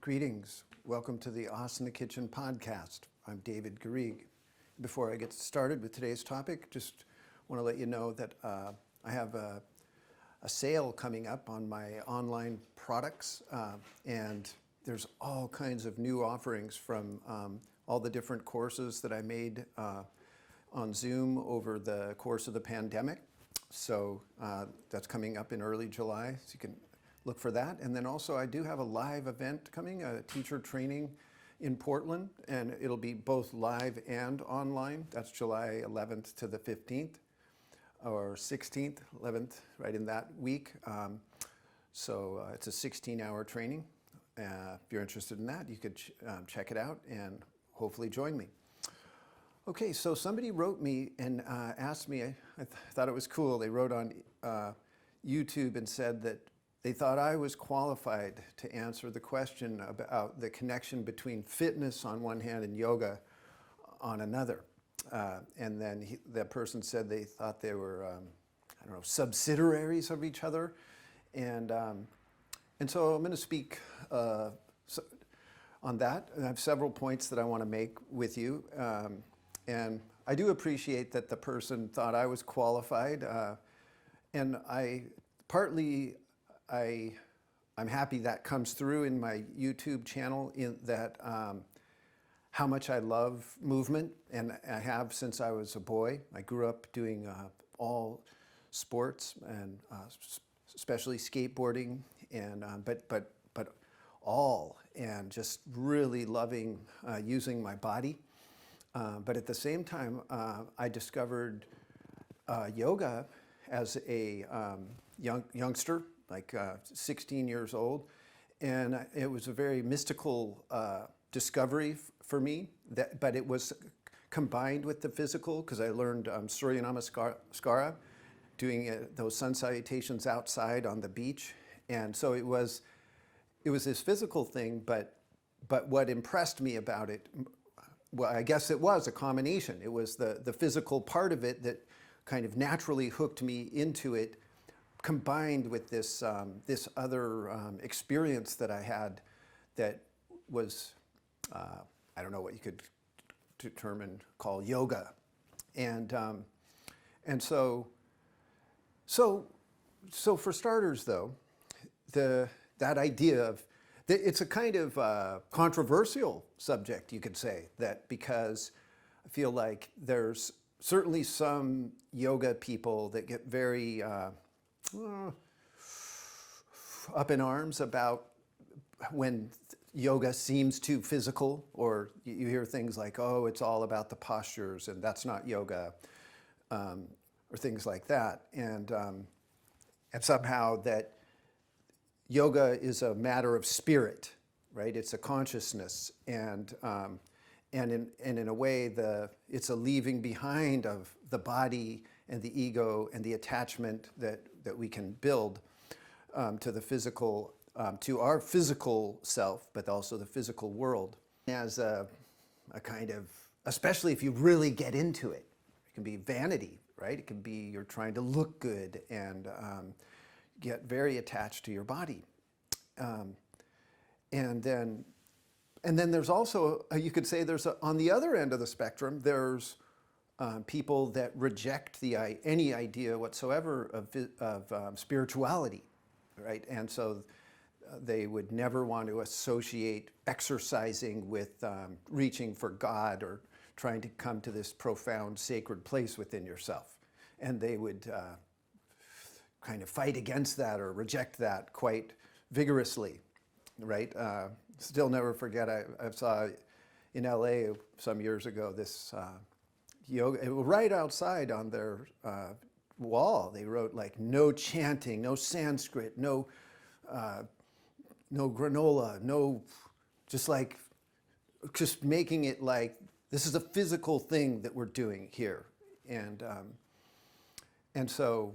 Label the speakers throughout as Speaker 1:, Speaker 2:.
Speaker 1: Greetings. Welcome to the Asana Kitchen podcast. I'm David Garrigues. Before I get started with today's topic, just want to let you know that I have a sale coming up on my online products, and there's all kinds of new offerings from all the different courses that I made on Zoom over the course of the pandemic. So that's coming up in early July, so you can look for that. And then also I do have a live event coming, a teacher training in Portland, and it'll be both live and online. That's July 11th to the 15th, or 16th, 11th, right in that week. So it's a 16-hour training. If you're interested in that, you could check it out and hopefully join me. Okay, so somebody wrote me and asked me, I thought it was cool, they wrote on YouTube and said that they thought I was qualified to answer the question about the connection between fitness on one hand and yoga on another. And then that person said they thought they were, I don't know, subsidiaries of each other. And so I'm going to speak on that. And I have several points that I want to make with you. And I do appreciate that the person thought I was qualified. And I'm happy that comes through in my YouTube channel, in that how much I love movement, and I have since I was a boy. I grew up doing all sports, and especially skateboarding, and but all, and just really loving using my body. But at the same time, I discovered yoga as a youngster, like 16 years old, and it was a very mystical discovery for me. But it was combined with the physical, because I learned Surya Namaskara, doing those sun salutations outside on the beach, and so it was this physical thing. But what impressed me about it, well, I guess it was a combination. It was the physical part of it that kind of naturally hooked me into it, combined with this this other experience that I had that was, I don't know what you could call yoga. And so for starters, though, that idea of, it's a kind of controversial subject, you could say, that because I feel like there's certainly some yoga people that get very up in arms about when yoga seems too physical, or you hear things like, oh, it's all about the postures and that's not yoga, or things like that, and somehow that yoga is a matter of spirit, right? It's a consciousness, and in a way, it's a leaving behind of the body and the ego and the attachment that we can build to the physical, to our physical self, but also the physical world, as a kind of, especially if you really get into it, it can be vanity, right? It can be you're trying to look good and get very attached to your body. And then there's also, you could say on the other end of the spectrum, there's people that reject any idea whatsoever of spirituality, right? And so they would never want to associate exercising with reaching for God or trying to come to this profound sacred place within yourself. And they would kind of fight against that or reject that quite vigorously, right? Still never forget, I saw in LA some years ago this yoga, it was right outside on their wall. They wrote like, no chanting, no Sanskrit, no granola, no, just making it like, this is a physical thing that we're doing here. And so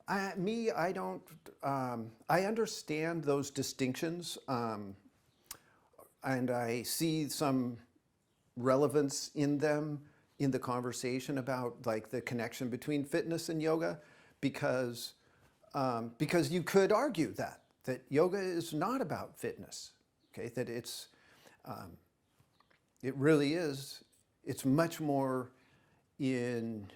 Speaker 1: I don't, I understand those distinctions, and I see some relevance in them in the conversation about like the connection between fitness and yoga, because you could argue that, that yoga is not about fitness, okay? That it really is, it's much more in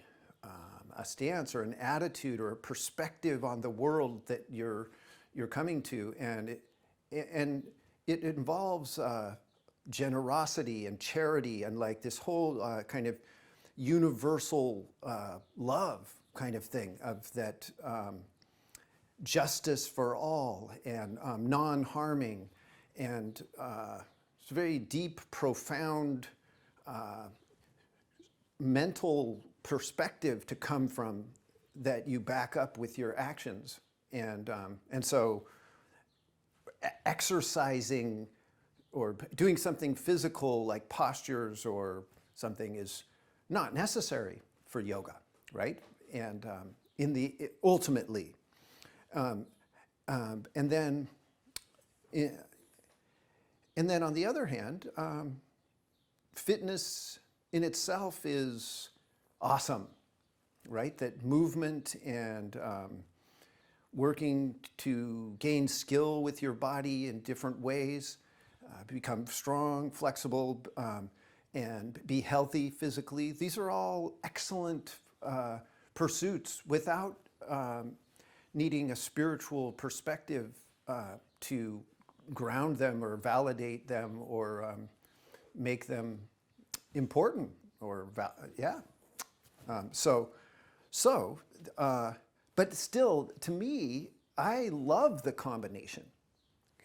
Speaker 1: a stance or an attitude or a perspective on the world that you're coming to, and it involves generosity and charity and like this whole kind of universal love kind of thing, of that justice for all and non-harming, and it's a very deep, profound mental perspective to come from that you back up with your actions. And so exercising or doing something physical like postures or something is not necessary for yoga, right? And ultimately, and then on the other hand, fitness in itself is awesome, right? That movement and working to gain skill with your body in different ways, become strong, flexible, and be healthy physically. These are all excellent pursuits without needing a spiritual perspective to ground them or validate them or make them important or but still, to me, I love the combination.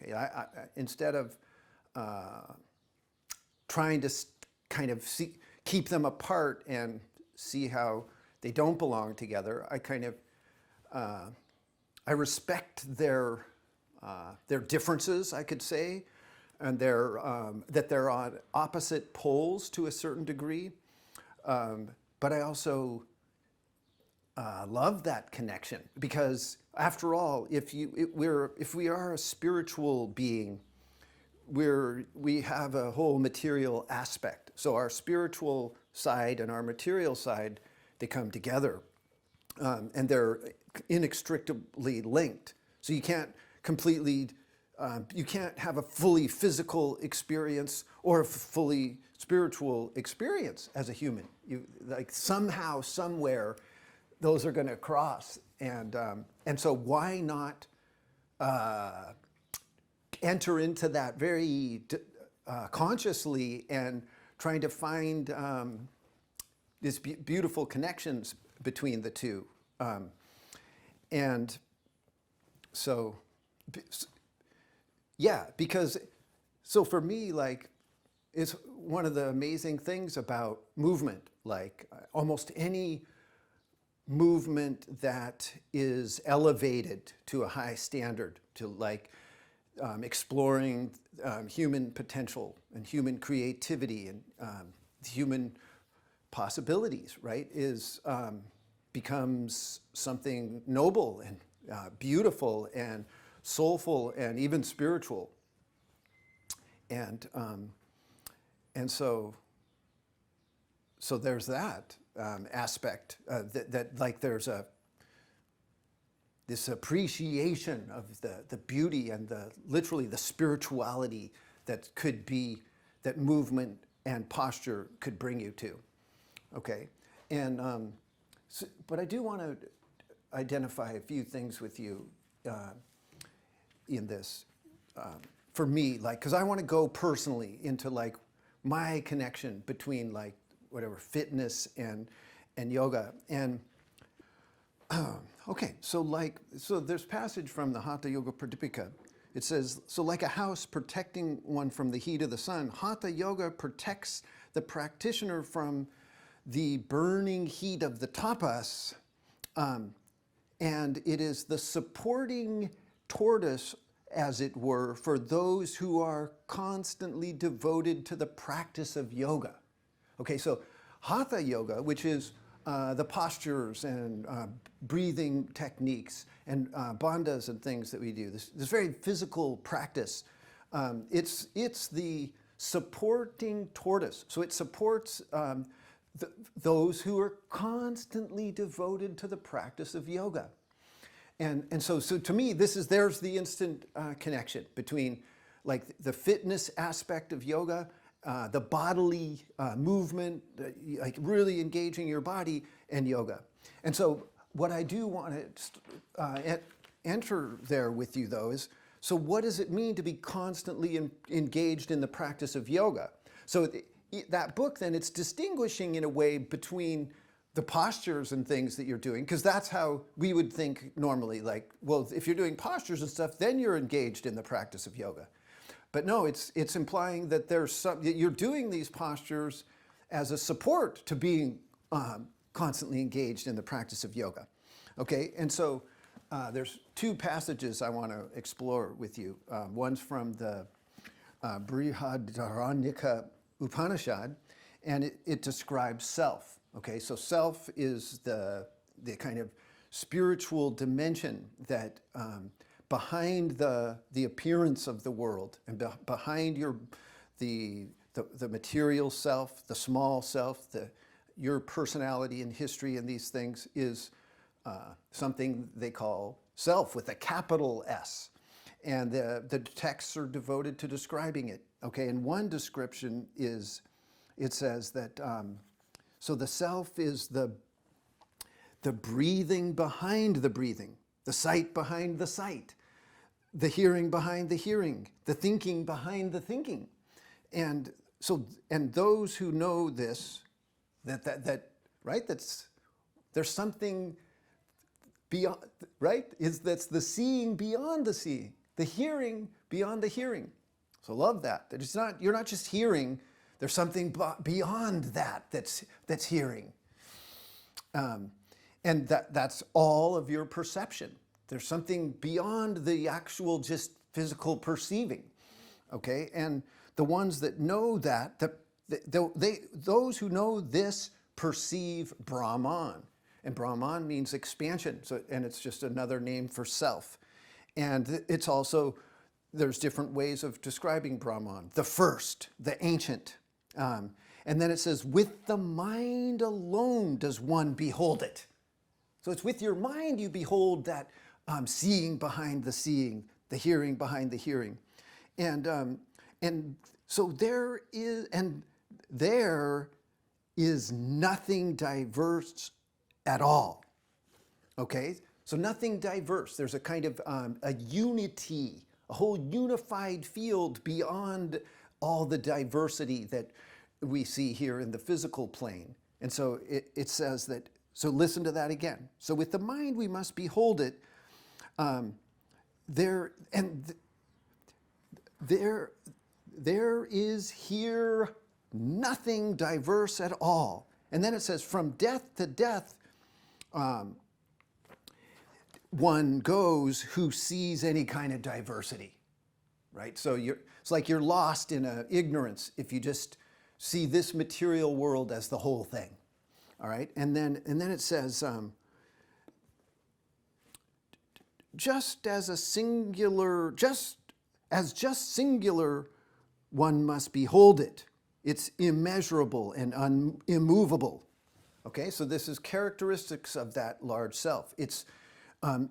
Speaker 1: Okay, I instead of trying to kind of keep them apart and see how they don't belong together, I kind of I respect their differences, I could say, and that they're on opposite poles to a certain degree. But I also love that connection, because after all, if we are a spiritual being, we have a whole material aspect. So our spiritual side and our material side, they come together, and they're inextricably linked. So you can't completely, you can't have a fully physical experience or a fully spiritual experience as a human. You like somehow, somewhere, those are going to cross, and so why not enter into that very consciously and trying to find these beautiful connections between the two, and so yeah, because so for me, like, it's one of the amazing things about movement, like almost any movement that is elevated to a high standard, to like exploring human potential and human creativity and human possibilities, right, becomes something noble and beautiful and soulful and even spiritual. And so there's that aspect, that like there's this appreciation of the beauty and literally the spirituality that could be, that movement and posture could bring you to. Okay, and but I do want to identify a few things with you in this, for me, like, because I want to go personally into like my connection between like whatever fitness and yoga. And okay, so there's passage from the Hatha Yoga Pradipika. It says, so like a house protecting one from the heat of the sun, Hatha Yoga protects the practitioner from the burning heat of the tapas, and it is the supporting tortoise, as it were, for those who are constantly devoted to the practice of yoga. Okay, so Hatha Yoga, which is the postures and breathing techniques and bandhas and things that we do, this very physical practice, it's the supporting tortoise. So it supports those who are constantly devoted to the practice of yoga. And so to me, there's the instant connection between like the fitness aspect of yoga, the bodily movement, like really engaging your body, and yoga. And so what I do want to enter there with you, though, is, so what does it mean to be constantly engaged in the practice of yoga? So that book, then, it's distinguishing in a way between the postures and things that you're doing, because that's how we would think normally, like, well, if you're doing postures and stuff, then you're engaged in the practice of yoga. But no, it's implying that you're doing these postures as a support to being constantly engaged in the practice of yoga. Okay, and so there's two passages I want to explore with you. One's from the Brihadaranyaka Upanishad, and it describes self. Okay, so self is the kind of spiritual dimension that behind the appearance of the world, and behind the material self, the small self, your personality and history and these things is something they call self with a capital S. And the texts are devoted to describing it. Okay, and one description is, it says that, so the self is the breathing behind the breathing, the sight behind the sight, the hearing behind the hearing, the thinking behind the thinking. And so, and those who know this, right, there's something beyond, right? That's the seeing beyond the seeing, the hearing beyond the hearing. So love that. That it's not, you're not just hearing, there's something beyond that's hearing. And that's all of your perception. There's something beyond the actual just physical perceiving. Okay? And the ones that know that, those who know this perceive Brahman. And Brahman means expansion. So, and it's just another name for self. And it's also, there's different ways of describing Brahman. The first, the ancient. And then it says, with the mind alone does one behold it. So it's with your mind you behold that seeing behind the seeing, the hearing behind the hearing. And so there is nothing diverse at all. Okay? So nothing diverse. There's a kind of a unity, a whole unified field beyond all the diversity that we see here in the physical plane. And so it says that, so listen to that again. So with the mind we must behold it. There is here nothing diverse at all. And then it says, from death to death, one goes who sees any kind of diversity, right? So it's like you're lost in ignorance if you just see this material world as the whole thing, all right? And then it says, just singular, one must behold it. It's immeasurable and immovable. Okay, so this is characteristics of that large self. It's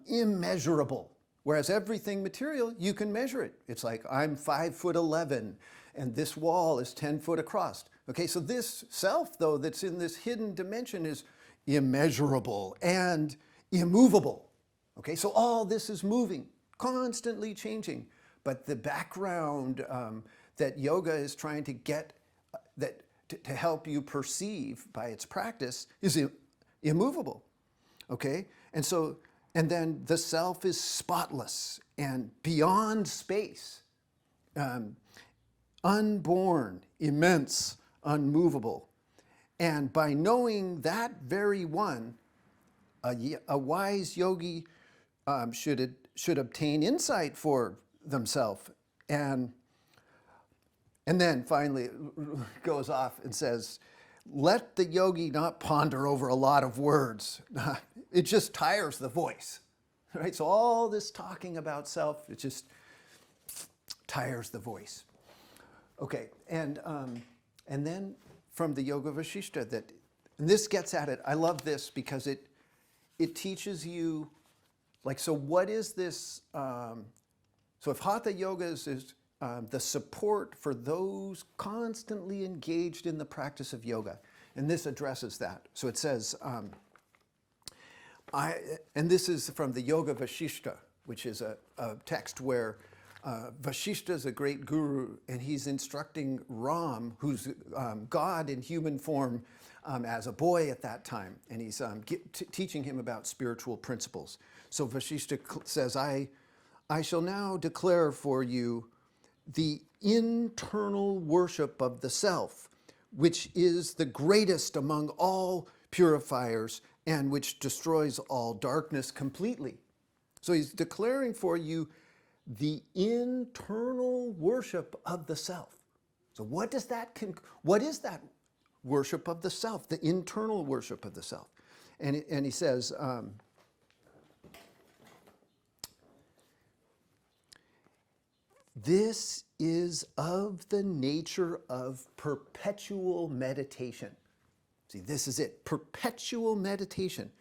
Speaker 1: immeasurable, whereas everything material, you can measure it. It's like, I'm 5'11", and this wall is 10 foot across. Okay, so this self, though, that's in this hidden dimension is immeasurable and immovable. Okay, so all this is moving, constantly changing. But the background that yoga is trying to get, to help you perceive by its practice is immovable. Okay, and then the self is spotless and beyond space, unborn, immense, unmovable. And by knowing that very one, a wise yogi should obtain insight for themselves. And then finally it goes off and says, let the yogi not ponder over a lot of words. It just tires the voice, right? So all this talking about self, it just tires the voice. Okay, and then from the Yoga Vasishta, and this gets at it. I love this because it teaches you Like, so what is this? So if Hatha Yoga is the support for those constantly engaged in the practice of yoga, and this addresses that. So it says, and this is from the Yoga Vashishta, which is a text where Vashishta is a great guru, and he's instructing Ram, who's God in human form, as a boy at that time, and he's teaching him about spiritual principles. So Vashishta says, I shall now declare for you the internal worship of the self, which is the greatest among all purifiers and which destroys all darkness completely. So he's declaring for you the internal worship of the self. So what is that worship of the self, the internal worship of the self? And he says, this is of the nature of perpetual meditation. See, this is it, perpetual meditation,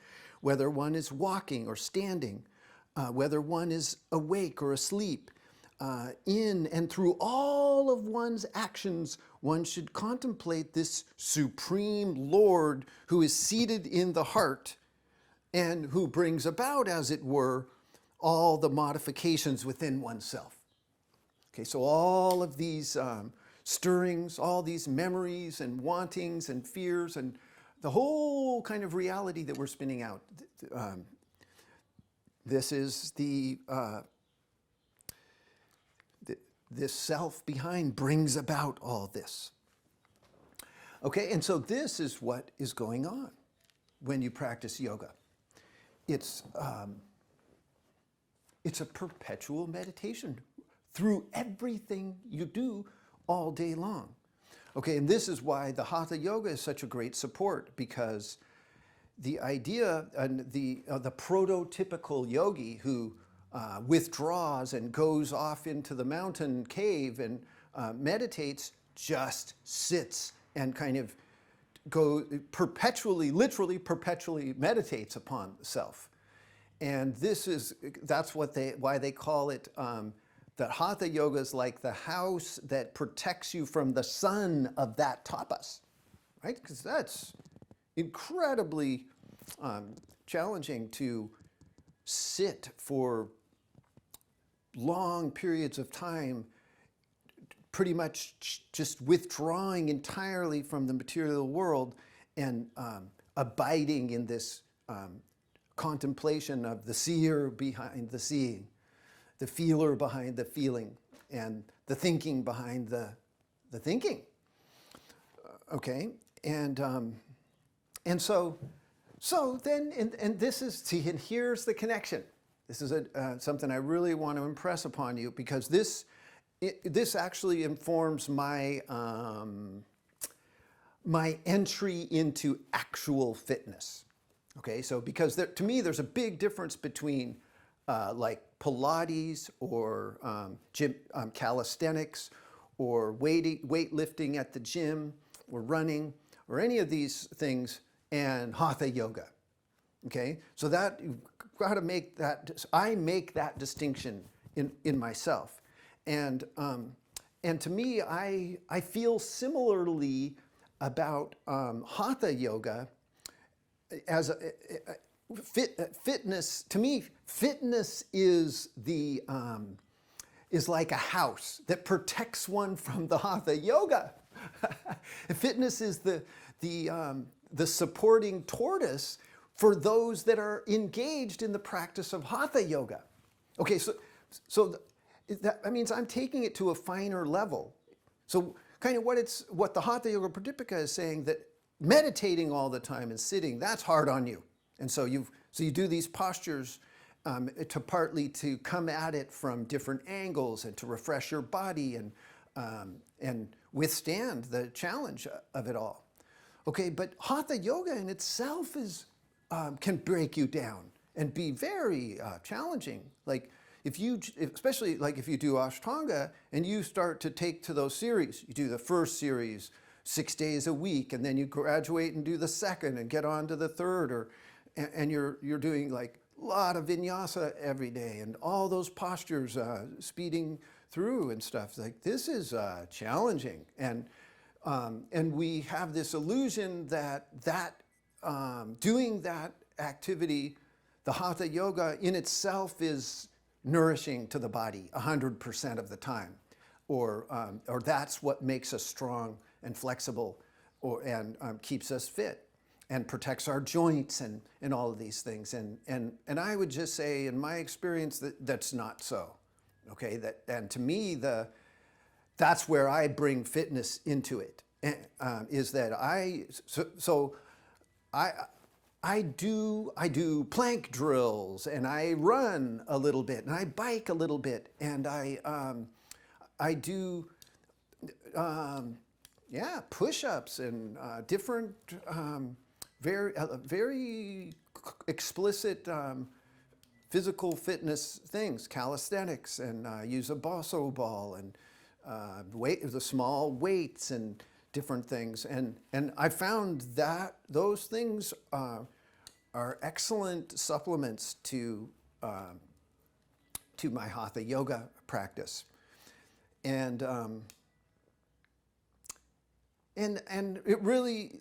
Speaker 1: whether one is walking or standing, whether one is awake or asleep. In and through all of one's actions, one should contemplate this supreme Lord who is seated in the heart and who brings about, as it were, all the modifications within oneself. Okay, so all of these stirrings, all these memories and wantings and fears and the whole kind of reality that we're spinning out. This is this self behind brings about all this. Okay, and so this is what is going on when you practice yoga. It's a perpetual meditation through everything you do all day long. Okay, and this is why the Hatha Yoga is such a great support, because the idea, and the prototypical yogi who withdraws and goes off into the mountain cave and meditates, just sits and kind of literally perpetually meditates upon the self. And that's why they call it, that Hatha Yoga is like the house that protects you from the sun of that tapas, right? Because that's incredibly challenging to sit for long periods of time, pretty much just withdrawing entirely from the material world and abiding in this contemplation of the seer behind the seeing, the feeler behind the feeling, and the thinking behind the thinking. Okay, and so then this is, see, and here's the connection. This is something I really want to impress upon you, because this actually informs my my entry into actual fitness. Okay, so because to me there's a big difference between like Pilates or calisthenics or weightlifting at the gym or running or any of these things and Hatha Yoga. Okay, so that you've got to make that. I make that distinction in myself, and to me, I feel similarly about Hatha Yoga as fitness. To me, fitness is is like a house that protects one from the Hatha Yoga. Fitness is the supporting tortoise for those that are engaged in the practice of Hatha Yoga. Okay, so that means I'm taking it to a finer level. So kind of what the Hatha Yoga Pradipika is saying, that meditating all the time and sitting, that's hard on you. And so you do these postures partly to come at it from different angles and to refresh your body and withstand the challenge of it all. Okay, but Hatha Yoga in itself can break you down and be very challenging. Like especially like if you do Ashtanga and you start to take to those series, you do the first series 6 days a week, and then you graduate and do the second and get on to the third, and you're doing like lot of vinyasa every day and all those postures speeding through and stuff. Like, this is challenging. And we have this illusion that doing that activity, the Hatha Yoga in itself, is nourishing to the body 100% of the time, or that's what makes us strong and flexible, and keeps us fit and protects our joints and all of these things. And I would just say, in my experience, that's not so. Okay, and to me, that's where I bring fitness into it. Is that I do plank drills, and I run a little bit, and I bike a little bit, and I do push-ups and different very explicit physical fitness things, calisthenics, and use a basso ball, and the small weights and different things. And I found that those things are excellent supplements to my Hatha Yoga practice. And it really,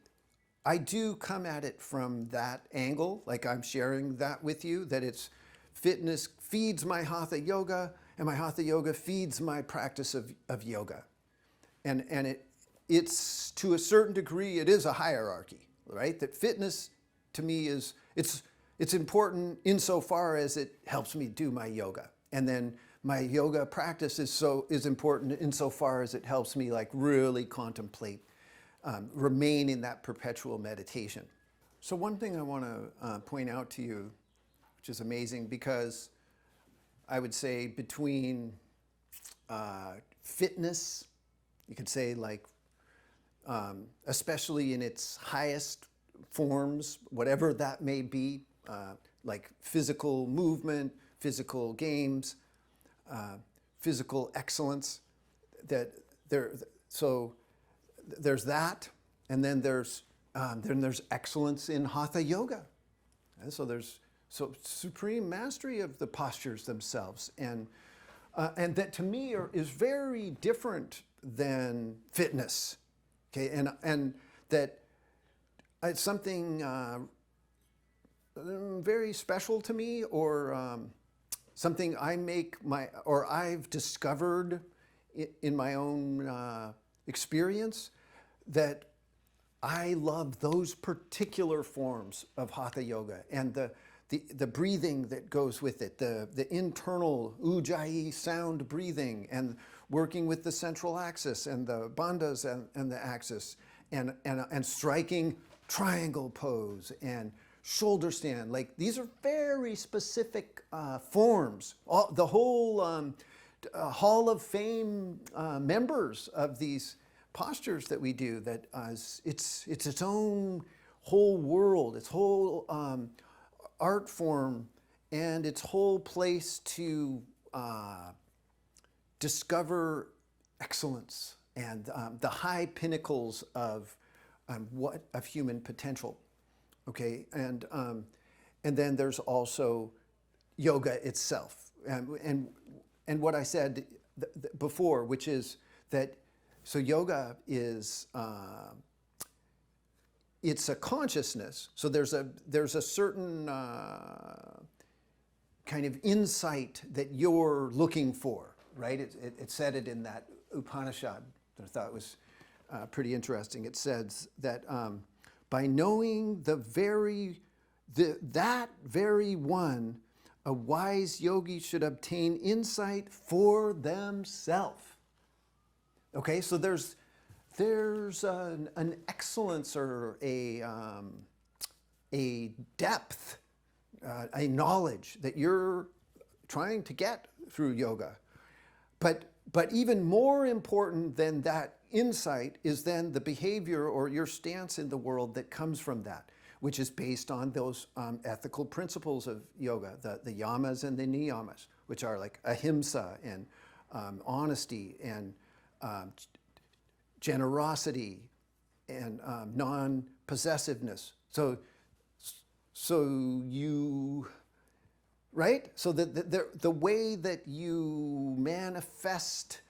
Speaker 1: I do come at it from that angle, like I'm sharing that with you, that it's fitness feeds my Hatha Yoga, and my Hatha Yoga feeds my practice of yoga. And it's to a certain degree, it is a hierarchy, right? That fitness to me it's important insofar as it helps me do my yoga. And then my yoga practice is important insofar as it helps me like really contemplate, remain in that perpetual meditation. So one thing I want to point out to you, which is amazing, because I would say between fitness, you could say, like, especially in its highest forms, whatever that may be, like physical movement, physical games, physical excellence, so there's that, and then there's excellence in Hatha Yoga. And so there's supreme mastery of the postures themselves, and that to me is very different than fitness. Okay, and that it's something very special to me, or something I've discovered in my own experience, that I love those particular forms of Hatha Yoga, and the breathing that goes with it, the internal ujjayi sound breathing, and working with the central axis and the bandhas and the axis, and striking triangle pose and shoulder stand. Like, these are very specific forms. The whole Hall of Fame members of these postures that we do, that it's its own whole world, its whole art form, and its whole place to discover excellence and the high pinnacles of human potential. Okay, and then there's also yoga itself, and what I said before, which is that so yoga is it's a consciousness. So there's a certain kind of insight that you're looking for, right? It said it in that Upanishad that I thought was pretty interesting. It says that by knowing that very one, a wise yogi should obtain insight for themselves. Okay, so there's an excellence, or a depth, a knowledge that you're trying to get through yoga. But even more important than that insight is then the behavior or your stance in the world that comes from that, which is based on those ethical principles of yoga, the yamas and the niyamas, which are like ahimsa and honesty and generosity and non-possessiveness. So you right? So the way that you manifest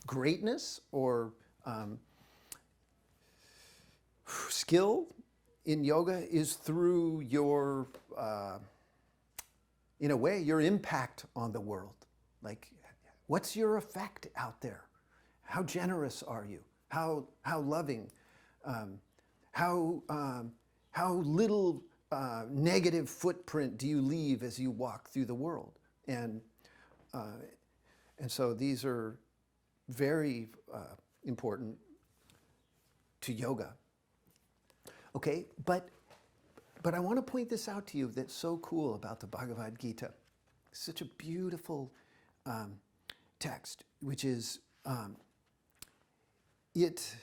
Speaker 1: greatness or skill in yoga is through your, in a way, your impact on the world. Like, what's your effect out there? How generous are you? How loving? How little negative footprint do you leave as you walk through the world? And so these are very important to yoga. Okay, but I want to point this out to you that's so cool about the Bhagavad Gita. It's such a beautiful text, which is it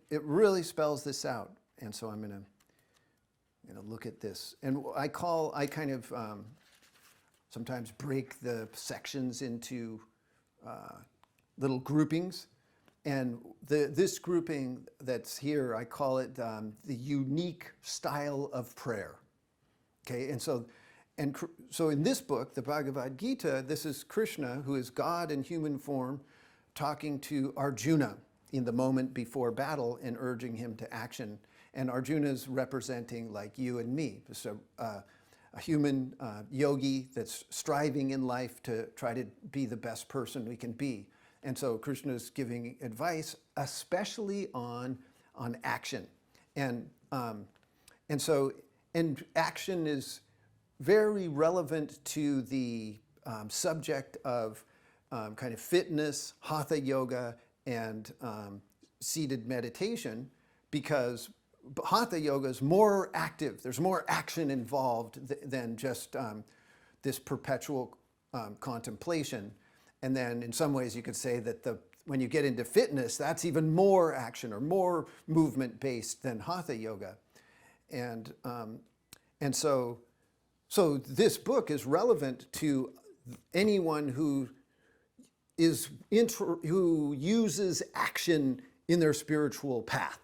Speaker 1: really spells this out. And so I'm gonna look at this, and I kind of sometimes break the sections into little groupings. And this grouping that's here, I call it the unique style of prayer. Okay, and so in this book, the Bhagavad Gita, this is Krishna, who is God in human form, talking to Arjuna in the moment before battle and urging him to action. And Arjuna's representing like you and me, so a human yogi that's striving in life to try to be the best person we can be. And so Krishna's giving advice, especially on action, and action is very relevant to the subject of kind of fitness, Hatha Yoga, and seated meditation, because Hatha Yoga is more active. There's more action involved than just this perpetual contemplation. And then in some ways you could say that when you get into fitness, that's even more action or more movement-based than Hatha Yoga. And so this book is relevant to anyone who uses action in their spiritual path.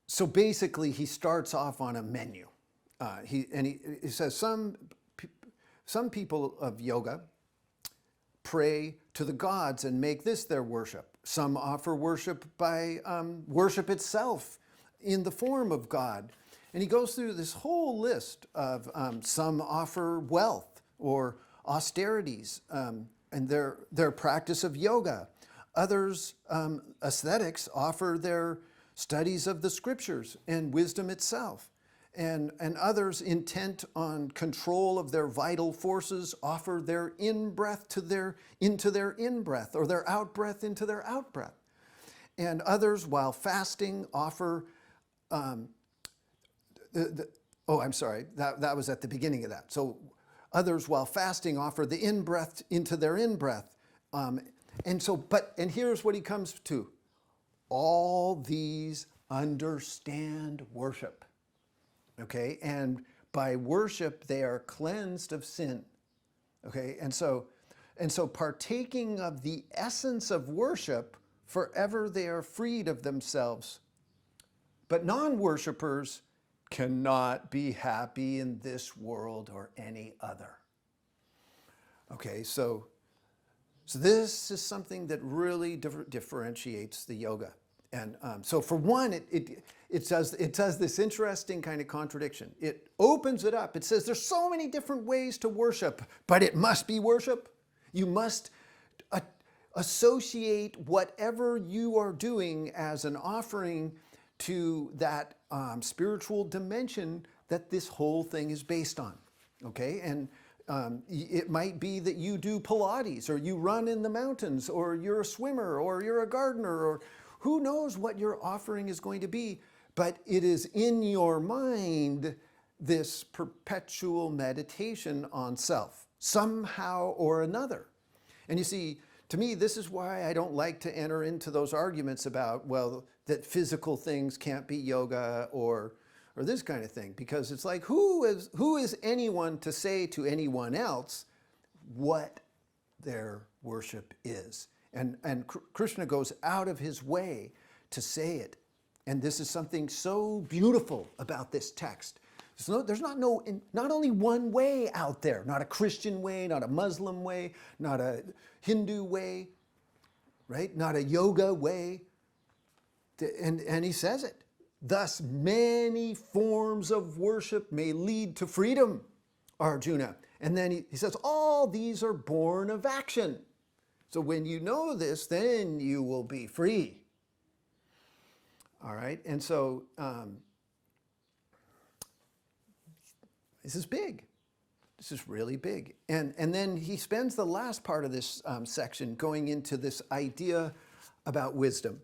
Speaker 1: So basically he starts off on a menu. He says some people of yoga pray to the gods and make this their worship. Some offer worship by worship itself in the form of God. And he goes through this whole list of some offer wealth or austerities and their practice of yoga. Others, ascetics, offer their studies of the scriptures and wisdom itself. And others, intent on control of their vital forces, offer their in-breath into their in-breath, or their out-breath into their out-breath. And others, while fasting, offer, I'm sorry, that was at the beginning of that. So others, while fasting, offer the in-breath into their in-breath. And here's what he comes to. All these understand worship. Okay, and by worship they are cleansed of sin. Okay, and so partaking of the essence of worship, forever they are freed of themselves. But non-worshipers cannot be happy in this world or any other. Okay, so this is something that really differentiates the yoga. And so for one, it does this interesting kind of contradiction. It opens it up. It says there's so many different ways to worship, but it must be worship. You must associate whatever you are doing as an offering to that spiritual dimension that this whole thing is based on. Okay, and it might be that you do Pilates, or you run in the mountains, or you're a swimmer, or you're a gardener, or who knows what your offering is going to be, but it is in your mind this perpetual meditation on self, somehow or another. And you see, to me, this is why I don't like to enter into those arguments about, well, that physical things can't be yoga or this kind of thing, because it's like, who is anyone to say to anyone else what their worship is? And Krishna goes out of his way to say it. And this is something so beautiful about this text, There's not only one way out there, not a Christian way, not a Muslim way, not a Hindu way, right? Not a yoga way. And he says it. Thus, many forms of worship may lead to freedom, Arjuna. And then he says, all these are born of action. So when you know this, then you will be free. All right, and so this is big. This is really big. And then he spends the last part of this section going into this idea about wisdom.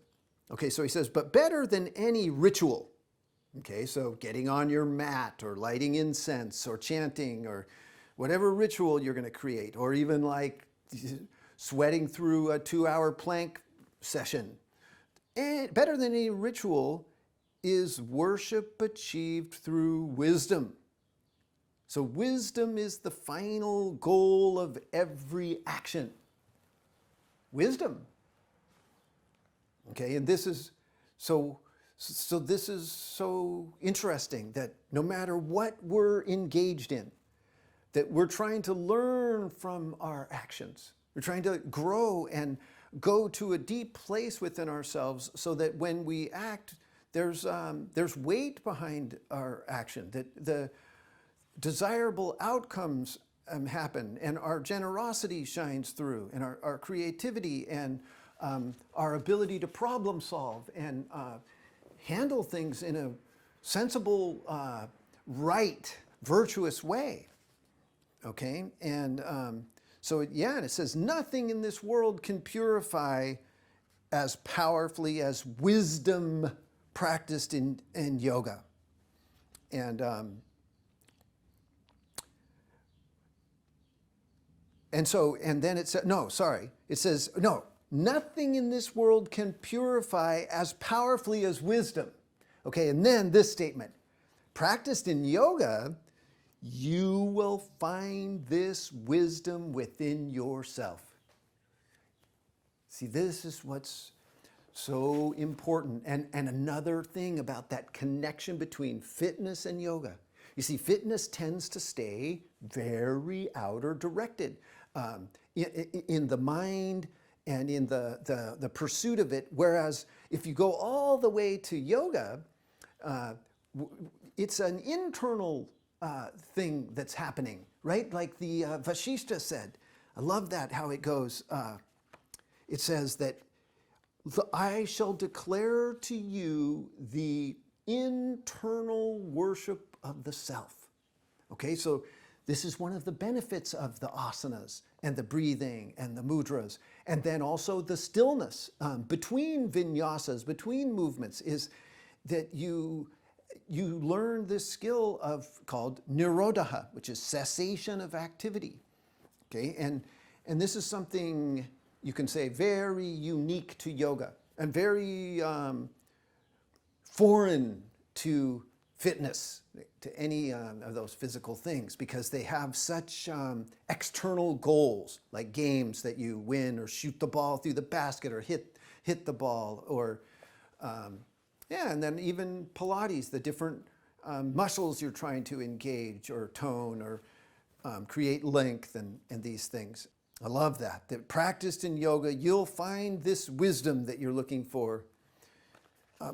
Speaker 1: Okay, so he says, but better than any ritual. Okay, so getting on your mat or lighting incense or chanting or whatever ritual you're going to create, or even like sweating through a 2-hour plank session. And better than any ritual is worship achieved through wisdom. So wisdom is the final goal of every action. Wisdom. Okay, and this is so this is so interesting that no matter what we're engaged in, that we're trying to learn from our actions. We're trying to grow and go to a deep place within ourselves so that when we act, there's weight behind our action, that the desirable outcomes happen, and our generosity shines through, and our creativity, and our ability to problem solve and handle things in a sensible, right, virtuous way. Okay, and so yeah, and it says nothing in this world can purify as powerfully as wisdom practiced in yoga. And then it says, nothing in this world can purify as powerfully as wisdom. Okay, and then this statement, practiced in yoga, you will find this wisdom within yourself. See, this is what's so important. And another thing about that connection between fitness and yoga. You see, fitness tends to stay very outer directed in the mind and in the pursuit of it. Whereas if you go all the way to yoga, it's an internal thing that's happening, right? Like the Vashishta said. I love that, how it goes. It says that I shall declare to you the internal worship of the self. Okay, so this is one of the benefits of the asanas and the breathing and the mudras. And then also the stillness between vinyasas, between movements, is that you learn this skill called nirodha, which is cessation of activity. Okay, and this is something you can say very unique to yoga and very foreign to fitness, to any of those physical things, because they have such external goals, like games that you win or shoot the ball through the basket or hit the ball, or and then even Pilates, the different muscles you're trying to engage or tone or create length and these things. I love that practiced in yoga, you'll find this wisdom that you're looking for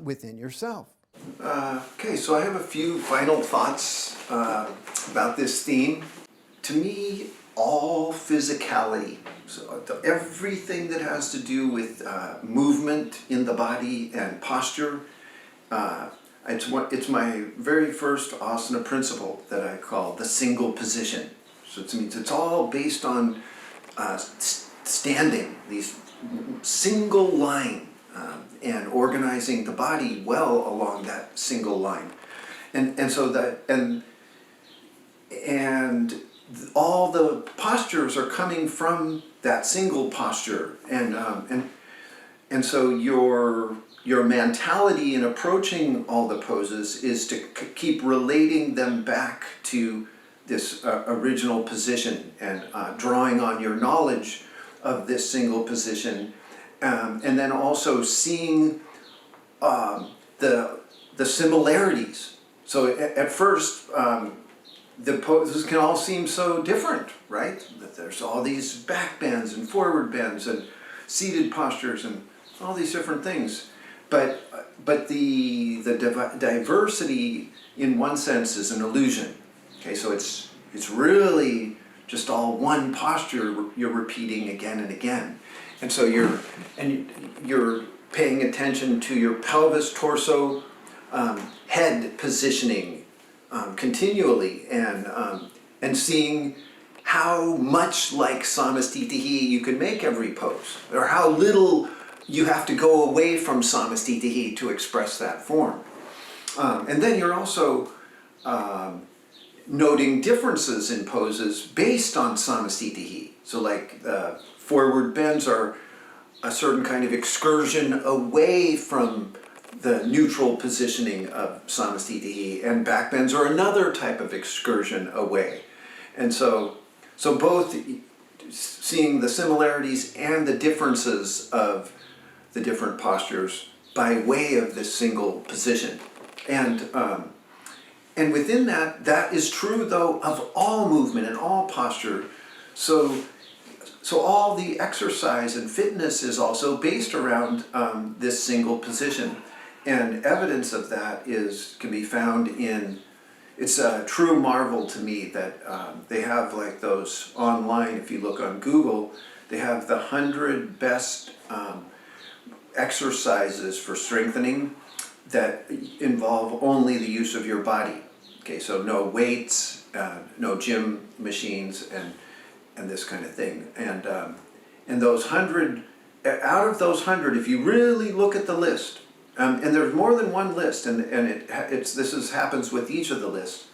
Speaker 1: within yourself. Okay, so I have a few final thoughts about this theme. To me, all physicality, so everything that has to do with movement in the body and posture, it's my very first asana principle that I call the single position. So it means it's all based on standing, these single line, and organizing the body well along that single line, and so that and all the postures are coming from that single posture, and so your mentality in approaching all the poses is to keep relating them back to this original position and drawing on your knowledge of this single position, and then also seeing the similarities. So at first, the poses can all seem so different, right? That there's all these back bends and forward bends and seated postures and all these different things. But the diversity in one sense is an illusion. Okay, so it's really just all one posture you're repeating again and again. And so you're paying attention to your pelvis, torso, head positioning continually, and seeing how much like samastitihi you can make every pose, or how little you have to go away from samastitihi to express that form. And then you're also noting differences in poses based on samastitihi. So like forward bends are a certain kind of excursion away from the neutral positioning of samastitihi, and back bends are another type of excursion away. And so both seeing the similarities and the differences of the different postures by way of this single position. And within that is true though of all movement and all posture. So all the exercise and fitness is also based around this single position. And evidence of that can be found in, it's a true marvel to me that they have like those online, if you look on Google, they have the 100 best exercises for strengthening that involve only the use of your body. Okay, so no weights, no gym machines, and this kind of thing. And those 100, out of those 100, if you really look at the list, and there's more than one list, and this happens with each of the lists,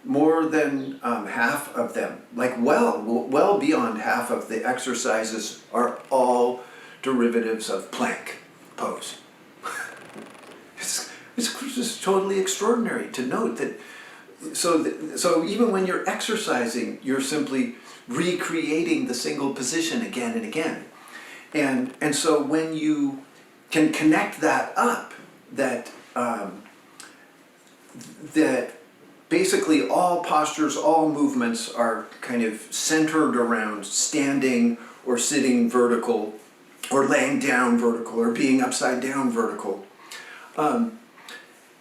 Speaker 1: more than half of them, like well beyond half of the exercises are all derivatives of plank pose. It's just totally extraordinary to note that. So even when you're exercising, you're simply recreating the single position again and again. And so when you can connect that up, that basically all postures, all movements are kind of centered around standing or sitting vertical, or laying down vertical, or being upside down vertical.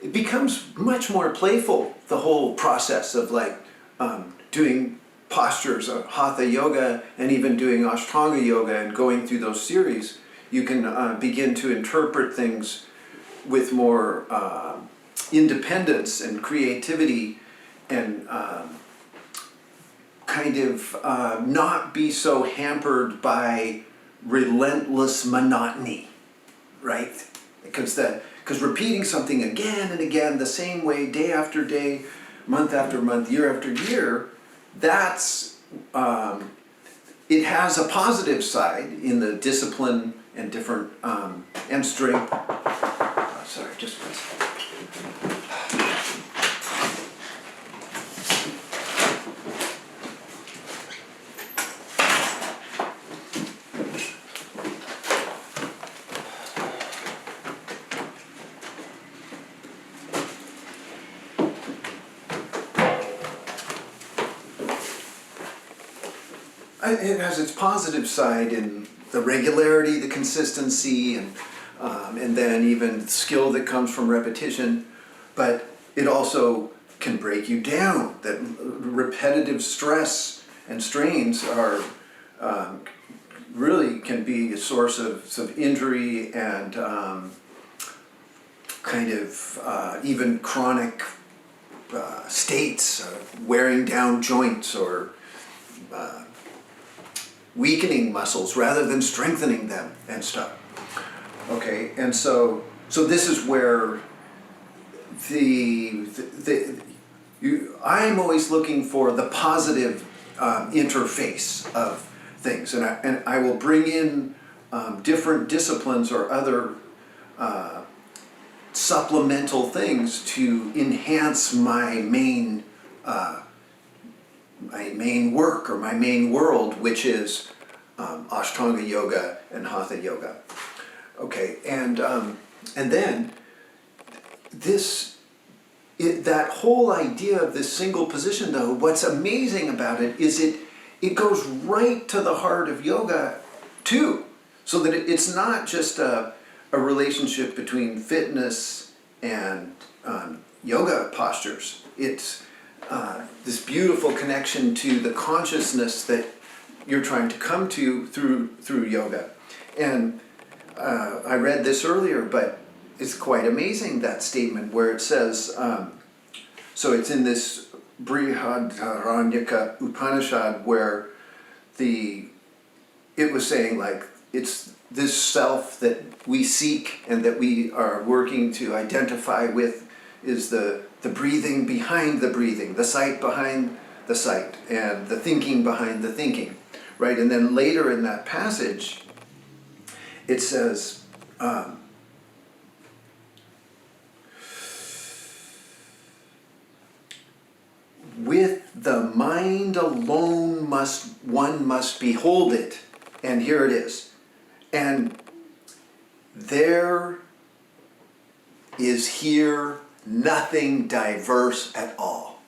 Speaker 1: It becomes much more playful, the whole process of like doing postures of Hatha Yoga and even doing Ashtanga Yoga and going through those series. You can begin to interpret things with more independence and creativity, and kind of not be so hampered by relentless monotony, right? Because repeating something again and again the same way, day after day, month after month, year after year, that's it has a positive side in the discipline and different and strength. Sorry, just one second. It has its positive side in the regularity, the consistency, and then even skill that comes from repetition. But it also can break you down. That repetitive stress and strains are really can be a source of injury and kind of even chronic states, wearing down joints or weakening muscles rather than strengthening them and stuff. Okay, and so this is where I'm always looking for the positive interface of things, and I will bring in different disciplines or other supplemental things to enhance my main work or my main world, which is Ashtanga Yoga and Hatha Yoga. Okay, and then this that whole idea of this single position, though, what's amazing about it is it goes right to the heart of yoga too. So that it's not just a relationship between fitness and yoga postures. It's this beautiful connection to the consciousness that you're trying to come to through yoga. And I read this earlier, but it's quite amazing, that statement where it says, so it's in this Brihadaranyaka Upanishad where it was saying, like, it's this self that we seek and that we are working to identify with is the breathing behind the breathing, the sight behind the sight, and the thinking behind the thinking, right? And then later in that passage, it says, with the mind alone one must behold it. And here it is. And there is here nothing diverse at all.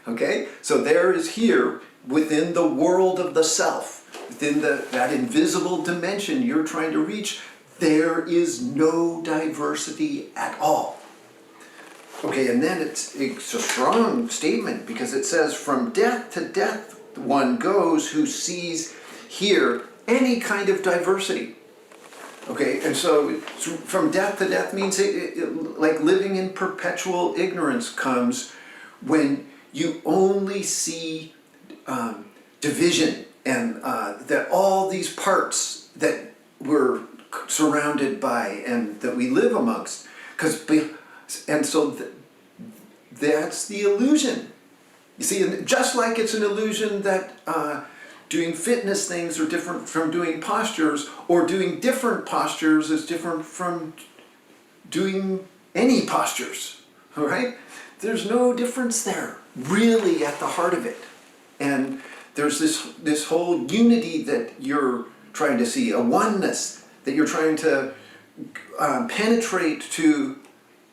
Speaker 1: Okay? So there is here, within the world of the self, within that invisible dimension you're trying to reach, there is no diversity at all. Okay, and then it's a strong statement because it says, from death to death one goes who sees here any kind of diversity. Okay, and so from death to death means like living in perpetual ignorance comes when you only see division and that all these parts that we're surrounded by and that we live amongst, that's the illusion. You see, just like it's an illusion that doing fitness things are different from doing postures, or doing different postures is different from doing any postures, all right? There's no difference there, really, at the heart of it. And there's this whole unity that you're trying to see, a oneness that you're trying to penetrate to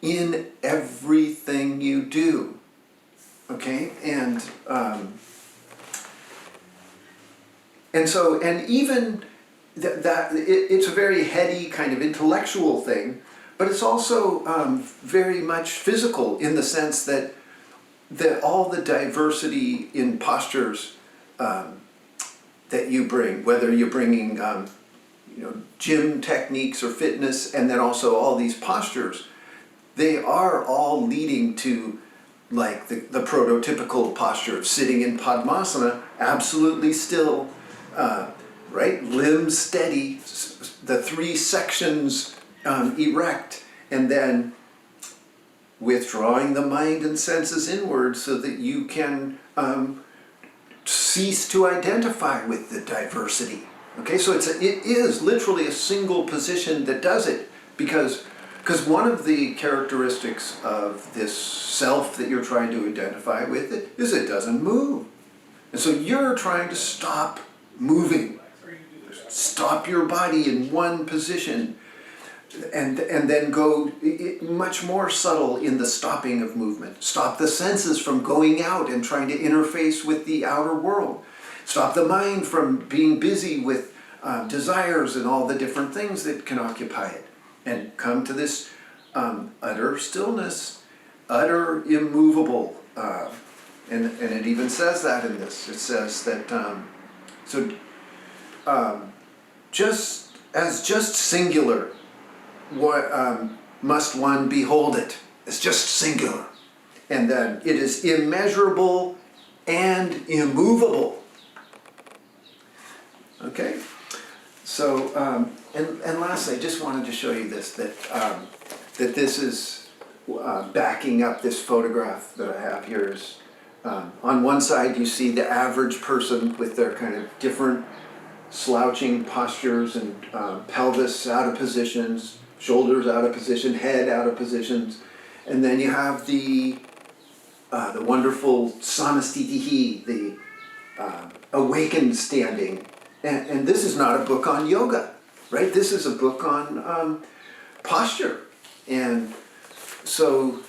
Speaker 1: in everything you do, okay? And even it's a very heady kind of intellectual thing, but it's also very much physical in the sense that all the diversity in postures that you bring, whether you're bringing gym techniques or fitness, and then also all these postures, they are all leading to, like, the prototypical posture of sitting in Padmasana, absolutely still, right? Limbs steady, the three sections erect, and then withdrawing the mind and senses inward so that you can cease to identify with the diversity. Okay, so it is literally a single position that does it, because one of the characteristics of this self that you're trying to identify with is it doesn't move. And so you're trying to stop moving. Stop your body in one position and then go much more subtle in the stopping of movement. Stop the senses from going out and trying to interface with the outer world. Stop the mind from being busy with desires and all the different things that can occupy it. And come to this utter stillness, utter immovable. And it even says that in this. It says that, just singular, must one behold it. It's just singular. And then it is immeasurable and immovable. Okay? So, and lastly, I just wanted to show you this, that this is backing up this photograph that I have here. Is, on one side, you see the average person with their kind of different slouching postures and pelvis out of positions, shoulders out of position, head out of positions. And then you have the wonderful samastitihi, the awakened standing. And this is not a book on yoga, right? This is a book on posture. And so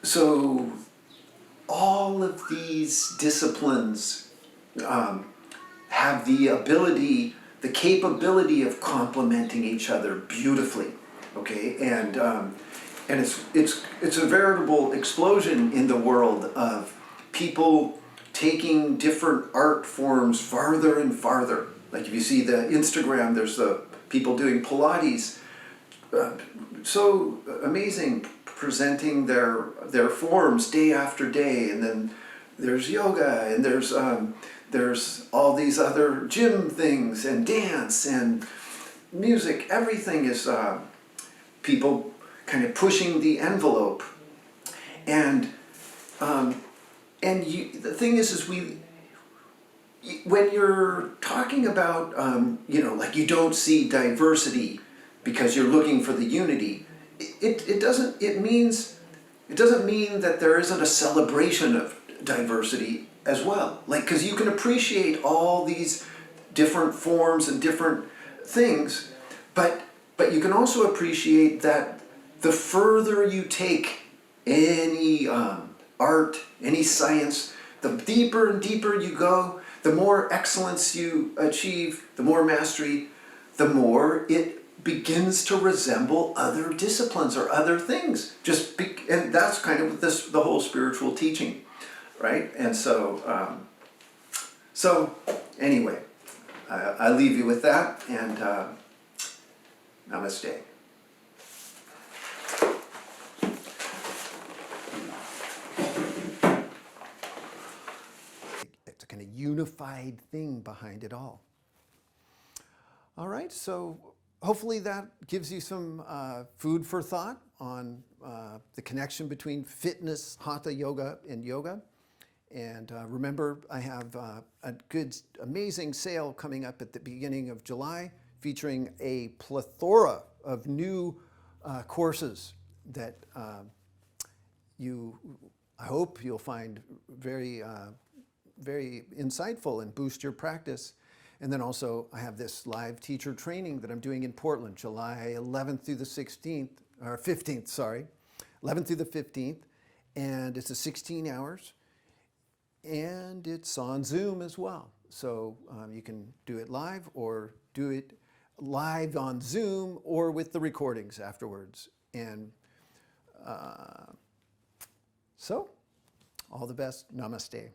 Speaker 1: so all of these disciplines have the ability, the capability of complementing each other beautifully, okay? And it's a veritable explosion in the world of people taking different art forms farther and farther. Like if you see the Instagram, there's the people doing Pilates, so amazing, presenting their forms day after day, and then there's yoga, and there's all these other gym things, and dance, and music. Everything is people kind of pushing the envelope, and the thing is when you're talking about like you don't see diversity because you're looking for the unity, it doesn't mean that there isn't a celebration of diversity as well. Like, because you can appreciate all these different forms and different things, but you can also appreciate that the further you take any art, any science, the deeper and deeper you go, the more excellence you achieve, the more mastery, the more it begins to resemble other disciplines or other things. And that's kind of the whole spiritual teaching, right? And so, anyway, I leave you with that, and namaste. It's a kind of unified thing behind it all. All right, so hopefully that gives you some food for thought on the connection between fitness, Hatha Yoga, and yoga. And remember, I have a good, amazing sale coming up at the beginning of July featuring a plethora of new courses that I hope you'll find very, very insightful and boost your practice. And then also I have this live teacher training that I'm doing in Portland, July 11th through the 16th, or 15th, sorry, 11th through the 15th. And it's a 16 hours. And it's on Zoom as well. So you can do it live or do it live on Zoom or with the recordings afterwards. And so all the best. Namaste.